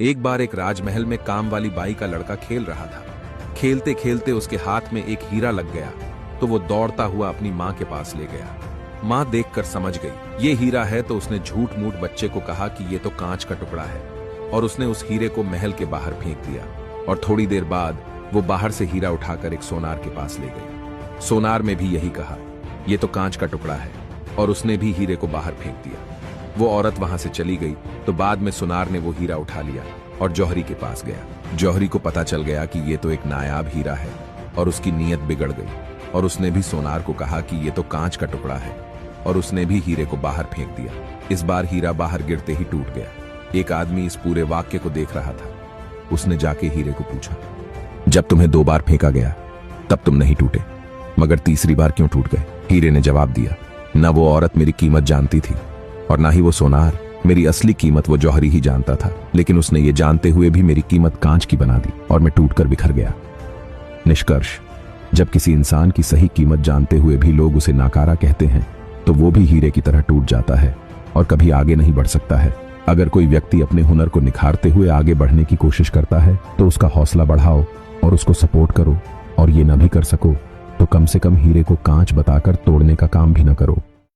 एक बार एक राजमहल में काम वाली बाई का लड़का खेल रहा था। खेलते खेलते उसके हाथ में एक हीरा लग गया तो वो दौड़ता हुआ अपनी माँ के पास ले गया। माँ देखकर समझ गई ये हीरा है, तो उसने झूठ मूठ बच्चे को कहा कि ये तो कांच का टुकड़ा है, और उसने उस हीरे को महल के बाहर फेंक दिया। और थोड़ी देर बाद वो बाहर से हीरा उठाकर एक सोनार के पास ले गई। सोनार में भी यही कहा ये तो कांच का टुकड़ा है, और उसने भी हीरे को बाहर फेंक दिया। वो औरत वहां से चली गई तो बाद में सोनार ने वो हीरा उठा लिया और जौहरी के पास गया। जौहरी को पता चल गया कि ये तो एक नायाब हीरा है, और उसकी नीयत बिगड़ गई, और उसने भी सोनार को कहा कि ये तो कांच का टुकड़ा है, और उसने भी हीरे को बाहर फेंक दिया। इस बार हीरा बाहर गिरते ही टूट गया। एक आदमी इस पूरे वाक्य को देख रहा था। उसने जाके हीरे को पूछा, जब तुम्हें 2 बार फेंका गया तब तुम नहीं टूटे, मगर तीसरी बार क्यों टूट गए? हीरे ने जवाब दिया, न वो औरत मेरी कीमत जानती थी और ना ही वो सोनार। मेरी असली कीमत वो जौहरी ही जानता था, लेकिन उसने ये जानते हुए भी मेरी कीमत कांच की बना दी और मैं टूटकर बिखर गया। निष्कर्ष, जब किसी इंसान की सही कीमत जानते हुए भी लोग उसे नाकारा कहते हैं तो वो भी हीरे की तरह टूट जाता है और कभी आगे नहीं बढ़ सकता है। अगर कोई व्यक्ति अपने हुनर को निखारते हुए आगे बढ़ने की कोशिश करता है तो उसका हौसला बढ़ाओ और उसको सपोर्ट करो, और ये न भी कर सको तो कम से कम हीरे को कांच बताकर तोड़ने का काम भी न करो।